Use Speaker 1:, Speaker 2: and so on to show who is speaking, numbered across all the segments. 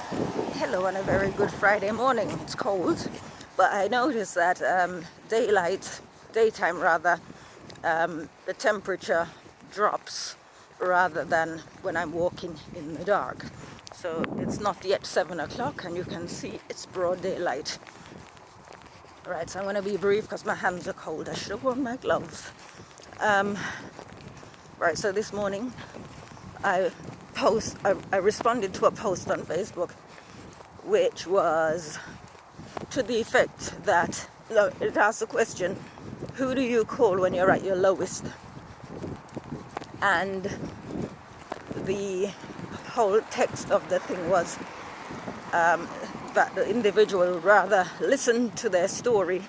Speaker 1: Hello on a very good Friday morning. It's cold, but I noticed that daytime rather, the temperature drops rather than when I'm walking in the dark. So it's not yet 7 o'clock and you can see it's broad daylight. Right, so I'm going to be brief because my hands are cold. I should have worn my gloves. Right, so this morning I responded to a post on Facebook which was to the effect that, it asked the question, who do you call when you're at your lowest? And the whole text of the thing was that the individual would rather listen to their story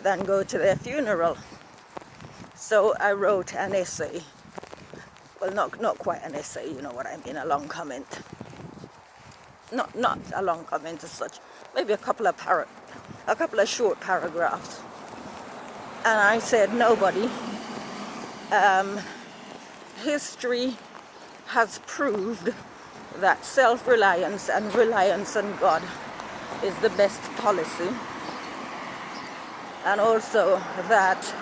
Speaker 1: than go to their funeral. So I wrote an essay. Well, not quite an essay, you know what I mean, a long comment. Not a long comment as such, maybe a couple of short paragraphs. And I said, nobody. History has proved that self-reliance and reliance on God is the best policy. And also that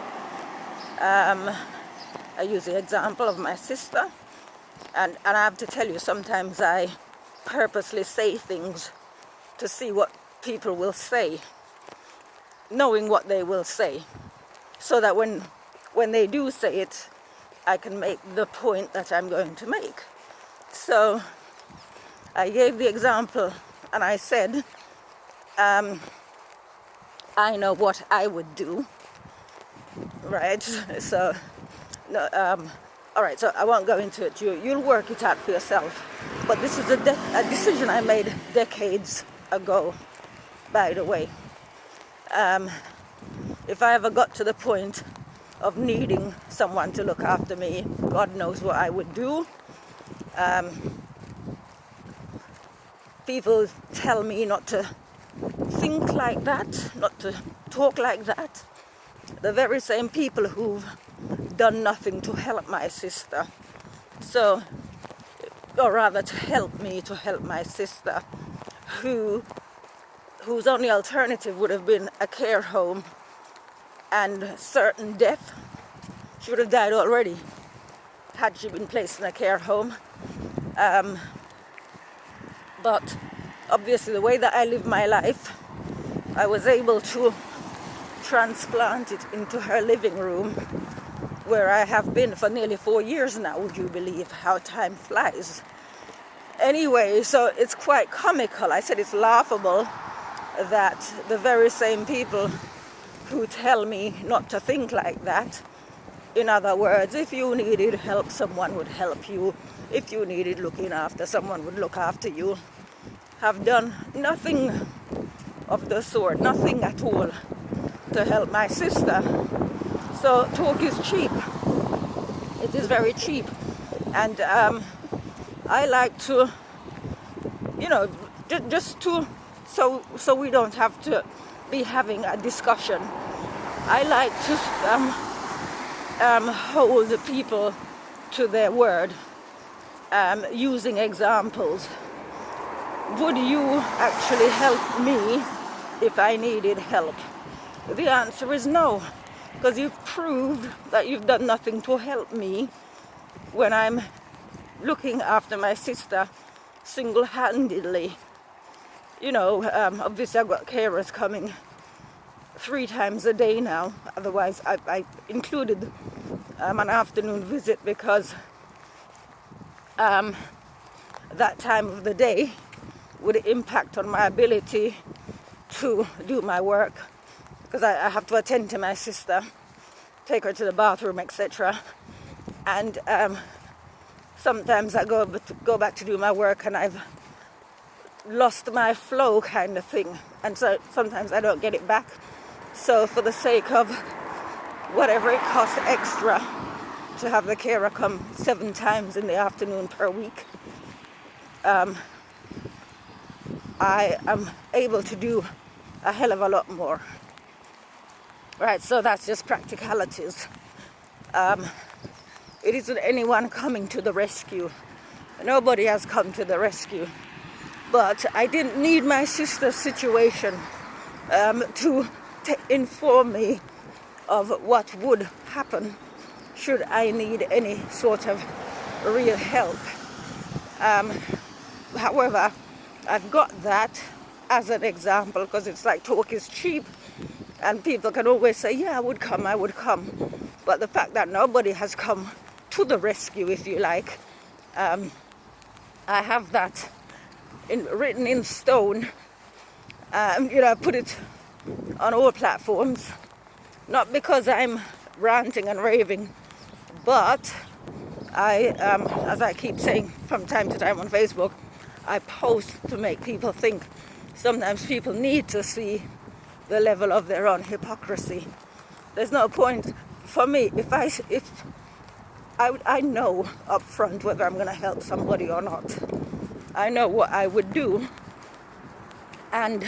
Speaker 1: I use the example of my sister. And I have to tell you, sometimes I purposely say things to see what people will say, knowing what they will say, so that when they do say it, I can make the point that I'm going to make. So I gave the example and I said, I know what I would do, right? So, no, all right, so I won't go into it. You'll work it out for yourself. But this is a decision I made decades ago, by the way. If I ever got to the point of needing someone to look after me, God knows what I would do. People tell me not to think like that, not to talk like that. The very same people who've done nothing to help my sister. So, or rather to help me to help my sister, whose only alternative would have been a care home and certain death. She would have died already had she been placed in a care home. But obviously the way that I live my life, I was able to transplant it into her living room, where I have been for nearly 4 years now. Would you believe how time flies? Anyway, so it's quite comical. I said it's laughable that the very same people who tell me not to think like that, in other words, if you needed help, someone would help you. If you needed looking after, someone would look after you, have done nothing of the sort, nothing at all to help my sister. So talk is cheap. It is very cheap. And I like to, just to, so we don't have to be having a discussion. I like to hold the people to their word, using examples. Would you actually help me if I needed help? The answer is no, because you've proved that you've done nothing to help me when I'm looking after my sister single-handedly. Obviously I've got carers coming 3 times a day now. Otherwise I included an afternoon visit because that time of the day would impact on my ability to do my work, because I have to attend to my sister, take her to the bathroom, etc. And sometimes I go back to do my work and I've lost my flow, kind of thing, and so sometimes I don't get it back. So for the sake of whatever it costs extra to have the carer come 7 times in the afternoon per week, I am able to do a hell of a lot more. Right, so that's just practicalities. It isn't anyone coming to the rescue. Nobody has come to the rescue. But I didn't need my sister's situation to inform me of what would happen should I need any sort of real help. However, I've got that as an example because it's like talk is cheap, and people can always say, yeah, I would come. But the fact that nobody has come to the rescue, if you like, I have that written in stone. I put it on all platforms, not because I'm ranting and raving, but as I keep saying from time to time on Facebook, I post to make people think. Sometimes people need to see the level of their own hypocrisy. There's no point for me if I know up front whether I'm going to help somebody or not. I know what I would do, and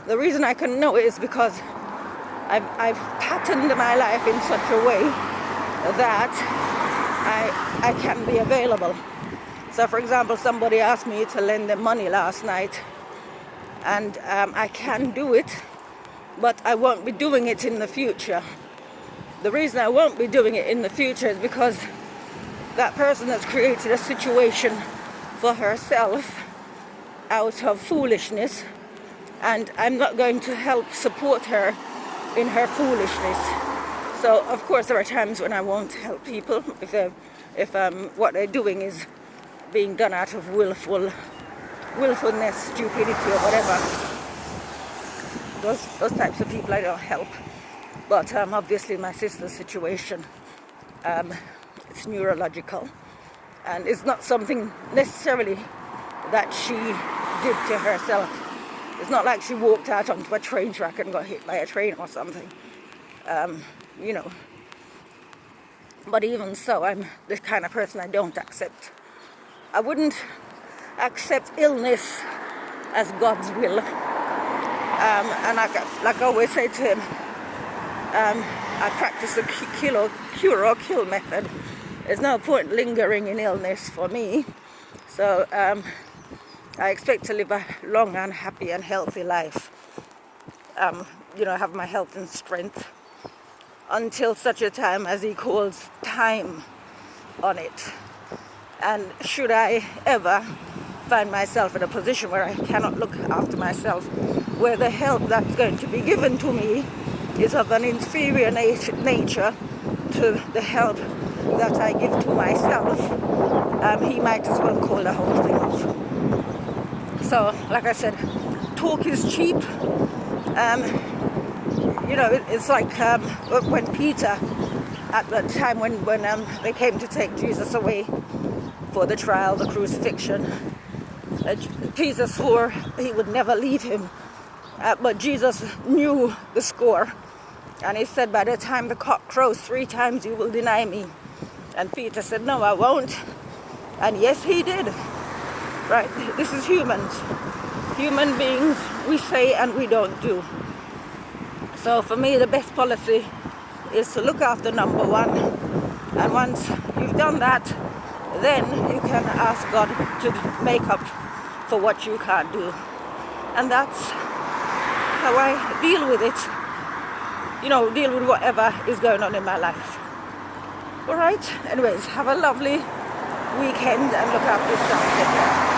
Speaker 1: the reason I can know it is because I've patterned my life in such a way that I can be available. So, for example, somebody asked me to lend them money last night, and I can do it, but I won't be doing it in the future. The reason I won't be doing it in the future is because that person has created a situation for herself out of foolishness, and I'm not going to help support her in her foolishness. So, of course, there are times when I won't help people if what they're doing is being done out of willfulness, stupidity, or whatever. Those types of people I don't help. But obviously my sister's situation, it's neurological, and it's not something necessarily that she did to herself. It's not like she walked out onto a train track and got hit by a train or something, But even so, I'm the kind of person I don't accept. I wouldn't accept illness as God's will. And like I always say to him, I practice the cure or kill method. There's no point lingering in illness for me. So I expect to live a long and happy and healthy life. Have my health and strength until such a time as he calls time on it. And should I ever find myself in a position where I cannot look after myself, where the help that's going to be given to me is of an inferior nature to the help that I give to myself, he might as well call the whole thing off. So, like I said, talk is cheap. It's like when Peter, at the time when they came to take Jesus away for the trial, the crucifixion, Peter swore he would never leave him. But Jesus knew the score. And he said, by the time the cock crows 3 times, you will deny me. And Peter said, no, I won't. And yes, he did. Right? This is humans. Human beings, we say and we don't do. So for me, the best policy is to look after number one. And once you've done that, then you can ask God to make up for what you can't do. And that's how I deal with it. Deal with whatever is going on in my life. All right? Anyways, have a lovely weekend and look after yourself. Take care.